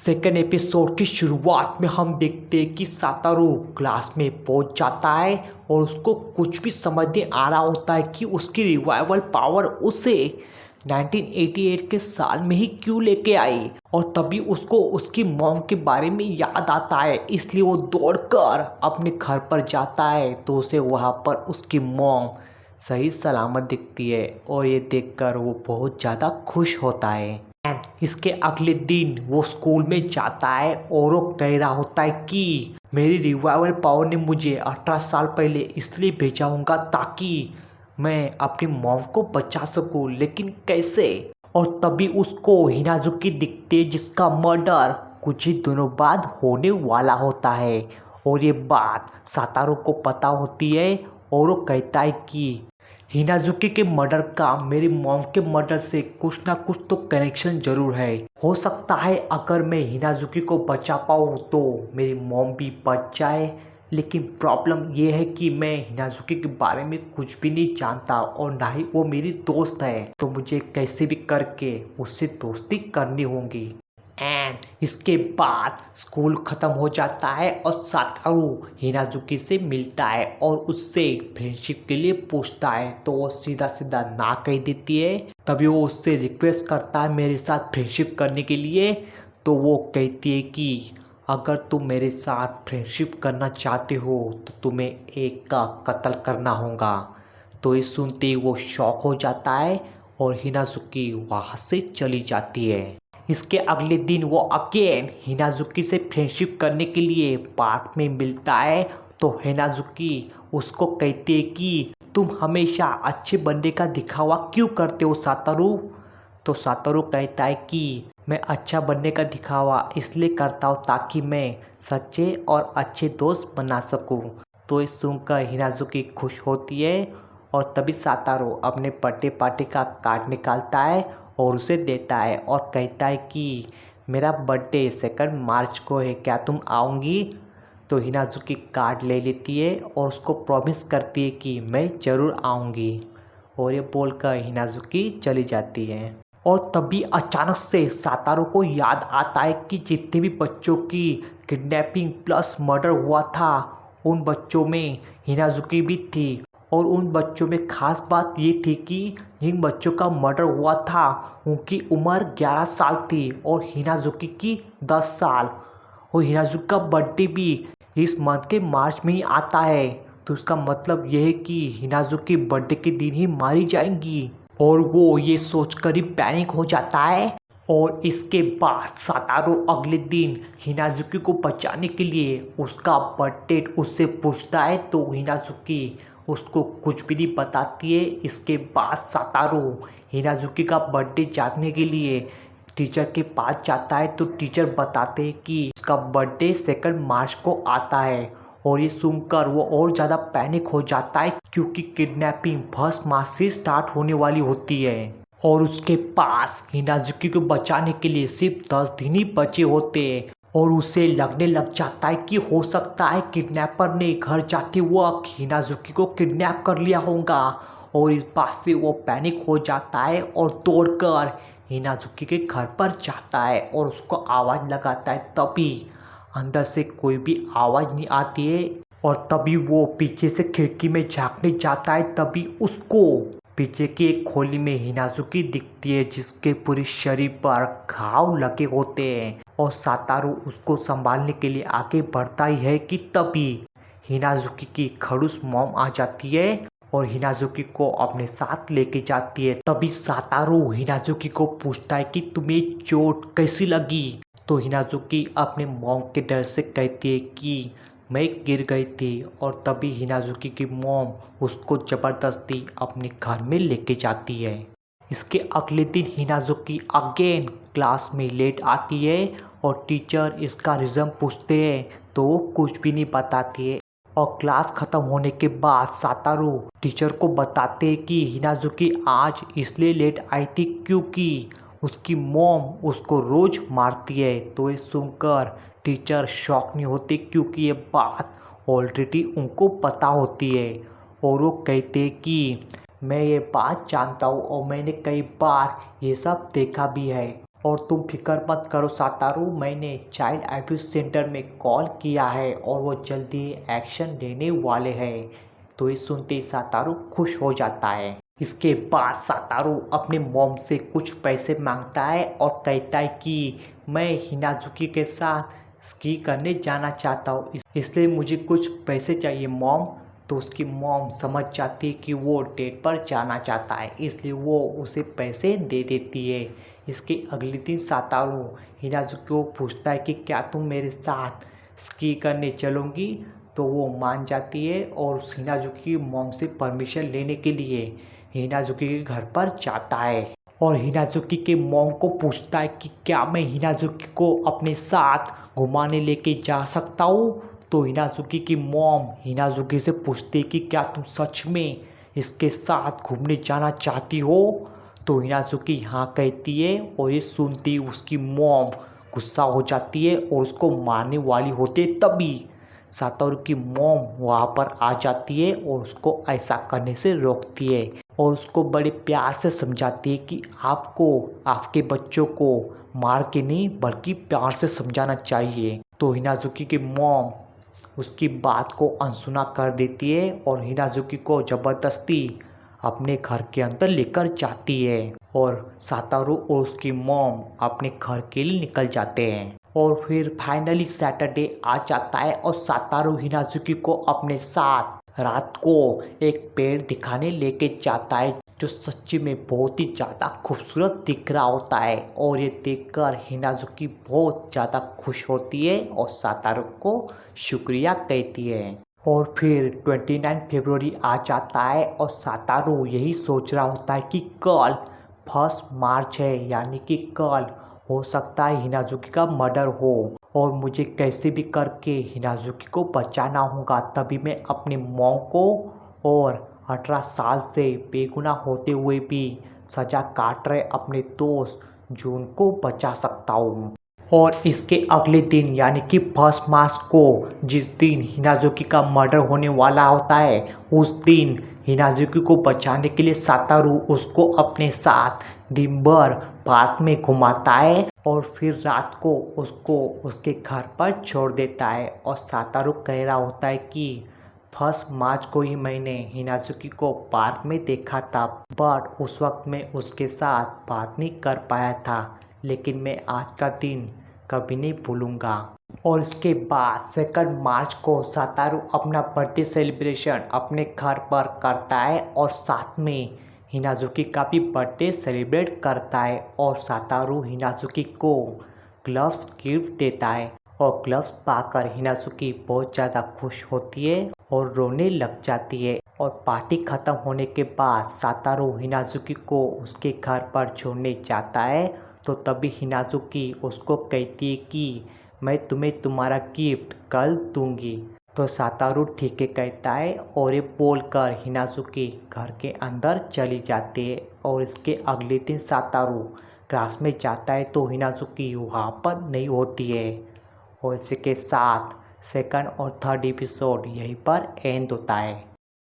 Second episode की शुरुआत में हम देखते हैं कि सातारू क्लास में पहुंच जाता है और उसको कुछ भी समझ नहीं आ रहा होता है कि उसकी रिवाइवल पावर उसे 1988 के साल में ही क्यों लेके आई। और तभी उसको उसकी मॉम के बारे में याद आता है, इसलिए वो दौड़कर अपने घर पर जाता है तो उसे वहाँ पर उसकी मॉम सही सलामत दिखती है और ये देखकर वो बहुत ज़्यादा खुश होता है। इसके अगले दिन वो स्कूल में जाता है और वो कह रहा होता है कि मेरी रिवाइवल पावर ने मुझे 18 साल पहले इसलिए भेजा होगा ताकि मैं अपनी मॉम को बचा सकूं, लेकिन कैसे। और तभी उसको हिनाजुकी दिखते जिसका मर्डर कुछ ही दिनों बाद होने वाला होता है और ये बात सातारू को पता होती है और वो कहता है कि हिनाजुकी के मर्डर का मेरी मॉम के मर्डर से कुछ ना कुछ तो कनेक्शन जरूर है। हो सकता है अगर मैं हिनाजुकी को बचा पाऊँ तो मेरी मॉम भी बच जाए, लेकिन प्रॉब्लम ये है कि मैं हिनाजुकी के बारे में कुछ भी नहीं जानता और ना ही वो मेरी दोस्त है, तो मुझे कैसे भी करके उससे दोस्ती करनी होगी। एंड इसके बाद स्कूल ख़त्म हो जाता है और सातारू हिनाजुकी से मिलता है और उससे फ्रेंडशिप के लिए पूछता है तो वो सीधा सीधा ना कह देती है। तभी वो उससे रिक्वेस्ट करता है मेरे साथ फ्रेंडशिप करने के लिए, तो वो कहती है कि अगर तुम मेरे साथ फ्रेंडशिप करना चाहते हो तो तुम्हें एक का कत्ल करना होगा। तो ये सुनते ही वो शॉक हो जाता है और हिनाजुकी वहाँ से चली जाती है। इसके अगले दिन वो अगेन हिनाजुकी से फ्रेंडशिप करने के लिए पार्क में मिलता है तो हिनाजुकी उसको कहती है कि तुम हमेशा अच्छे बनने का दिखावा क्यों करते हो सातारू। तो सातारू कहता है कि मैं अच्छा बनने का दिखावा इसलिए करता हूँ ताकि मैं सच्चे और अच्छे दोस्त बना सकूँ। तो ये सुनकर हिनाजुकी खुश होती है और तभी सातारू अपने बर्थडे पार्टी का कार्ड निकालता है और उसे देता है और कहता है कि मेरा बर्थडे 2 मार्च को है, क्या तुम आओगी। तो हिनाजुकी कार्ड ले लेती है और उसको प्रॉमिस करती है कि मैं ज़रूर आऊँगी और ये बोलकर हिनाजुकी चली जाती है। और तभी अचानक से सातारू को याद आता है कि जितने भी बच्चों की किडनैपिंग प्लस मर्डर हुआ था उन बच्चों में हिनाजुकी भी थी। और उन बच्चों में ख़ास बात ये थी कि जिन बच्चों का मर्डर हुआ था उनकी उम्र 11 साल थी और हिनाजुकी की 10 साल। और हिनाजुकी का बर्थडे भी इस मंथ के मार्च में ही आता है, तो इसका मतलब यह है कि हिनाजुकी बर्थडे के दिन ही मारी जाएंगी। और वो ये सोचकर ही पैनिक हो जाता है। और इसके बाद सातारू अगले दिन हिनाजुकी को बचाने के लिए उसका बर्थडे उससे पूछता है तो हिनाजुकी उसको कुछ भी नहीं बताती है। इसके बाद सातारू हिनाजुकी का बर्थडे जानने के लिए टीचर के पास जाता है तो टीचर बताते हैं कि उसका बर्थडे 2 मार्च को आता है। और ये सुनकर वो और ज़्यादा पैनिक हो जाता है क्योंकि किडनैपिंग 1 मार्च से स्टार्ट होने वाली होती है और उसके पास हिनाजुकी को बचाने के लिए सिर्फ 10 दिन ही बचे होते हैं। और उसे लगने लग जाता है कि हो सकता है किडनैपर ने घर जाते वक्त हिनाजुकी को किडनैप कर लिया होगा। और इस बात से वो पैनिक हो जाता है और दौड़कर हिनाजुकी के घर पर जाता है और उसको आवाज़ लगाता है, तभी अंदर से कोई भी आवाज़ नहीं आती है। और तभी वो पीछे से खिड़की में झांकने जाता है, तभी उसको पीछे की एक खोली में हिनाजुकी दिखती है जिसके पूरे शरीर पर घाव लगे होते हैं। और सातारू उसको संभालने के लिए आगे बढ़ता ही है कि तभी हिनाजुकी की खड़ूस मॉम आ जाती है और हिनाजुकी को अपने साथ लेके जाती है। तभी सातारू हिनाजुकी को पूछता है कि तुम्हें चोट कैसी लगी। तो हिनाजुकी अपने मॉम के डर से कहती है कि मैं गिर गई थी। और तभी हिनाजुकी की मॉम उसको ज़बरदस्ती अपने घर में लेके जाती है। इसके अगले दिन हिनाजुकी अगेन क्लास में लेट आती है और टीचर इसका रीज़न पूछते हैं तो वो कुछ भी नहीं बताती है। और क्लास ख़त्म होने के बाद सातारू टीचर को बताते हैं कि हिनाजुकी आज इसलिए लेट आई थी क्योंकि उसकी मॉम उसको रोज़ मारती है। तो ये सुनकर टीचर शॉक नहीं होते क्योंकि ये बात ऑलरेडी उनको पता होती है। और वो कहते हैं कि मैं ये बात जानता हूँ और मैंने कई बार ये सब देखा भी है। और तुम फिक्र मत करो सातारू, मैंने चाइल्ड अब्यूज सेंटर में कॉल किया है और वो जल्दी एक्शन लेने वाले हैं। तो ये सुनते ही सातारू खुश हो जाता है। इसके बाद सातारू अपने मॉम से कुछ पैसे मांगता है और कहता है कि मैं हिनाजुकी के साथ स्की करने जाना चाहता हूँ, इसलिए मुझे कुछ पैसे चाहिए मॉम। तो उसकी मॉम समझ जाती है कि वो डेट पर जाना चाहता है, इसलिए वो उसे पैसे दे देती है। इसके अगले दिन सातारू हिनाजुकी को पूछता है कि क्या तुम मेरे साथ स्की करने चलोगी। तो वो मान जाती है और हिनाजुकी की मॉम से परमिशन लेने के लिए हिनाजुकी के घर पर जाता है और हिनाजुकी के मॉम को पूछता है कि क्या मैं हिनाजुकी को अपने साथ घुमाने लेके जा सकता हूँ। तो हिनाजुकी की मॉम हिनाजुकी से पूछती है कि क्या तुम सच में इसके साथ घूमने जाना चाहती हो। तो हिनाजुकी हाँ कहती है और ये सुनती उसकी मॉम गुस्सा हो जाती है और उसको मारने वाली होती है। तभी सातोरू की मॉम वहाँ पर आ जाती है और उसको ऐसा करने से रोकती है और उसको बड़े प्यार से समझाती है कि आपको आपके बच्चों को मार के नहीं बल्कि प्यार से समझाना चाहिए। तो हिनाजुकी की मॉम उसकी बात को अनसुना कर देती है और हिनाजुकी को ज़बरदस्ती अपने घर के अंदर लेकर जाती है और सातारू और उसकी मॉम अपने घर के लिए निकल जाते हैं। और फिर फाइनली सैटरडे आ जाता है और सातारू हिनाजुकी को अपने साथ रात को एक पेड़ दिखाने लेके जाता है जो सच्ची में बहुत ही ज़्यादा खूबसूरत दिख रहा होता है। और ये देखकर हिनाजुकी बहुत ज़्यादा खुश होती है और सातारू को शुक्रिया कहती है। और फिर 29 फरवरी आ जाता है और सातारू यही सोच रहा होता है कि कल 1 मार्च है, यानी कि कल हो सकता है हिनाजुकी का मर्डर हो और मुझे कैसे भी करके हिनाजुकी को बचाना होगा, तभी मैं अपने मॉम को और 18 साल से बेगुनाह होते हुए भी सज़ा काट रहे अपने दोस्त जून को बचा सकता हूँ। और इसके अगले दिन यानी कि 1 मार्च को जिस दिन हिनाजुकी का मर्डर होने वाला होता है, उस दिन हिनाजुकी को बचाने के लिए सातारू उसको अपने साथ दिन भर पार्क में घुमाता है और फिर रात को उसको उसके घर पर छोड़ देता है। और सातारू कह रहा होता है कि 1 मार्च को ही मैंने हिनाजुकी को पार्क में देखा था, बट उस वक्त मैं उसके साथ बात नहीं कर पाया था, लेकिन मैं आज का दिन कभी नहीं भूलूंगा। और इसके बाद 2 मार्च को सातारू अपना बर्थडे सेलिब्रेशन अपने घर पर करता है और साथ में हिनाजुकी का भी बर्थडे सेलिब्रेट करता है। और सातारू हिनाजुकी को ग्लव्स गिफ्ट देता है और ग्लव्स पाकर हिनाजुकी बहुत ज़्यादा खुश होती है और रोने लग जाती है। और पार्टी ख़त्म होने के बाद सातारू हिनाजुकी को उसके घर पर छोड़ने जाता है। तो तभी हिनाजुकी उसको कहती है कि मैं तुम्हें तुम्हारा गिफ्ट कल दूंगी। तो सातारू ठीक है कहता है और ये बोलकर हिनाजुकी घर के अंदर चली जाती है। और इसके अगले दिन सातारू क्लास में जाता है तो हिनाजुकी वहाँ पर नहीं होती है। और इसके साथ 2nd और 3rd एपिसोड यहीं पर एंड होता है।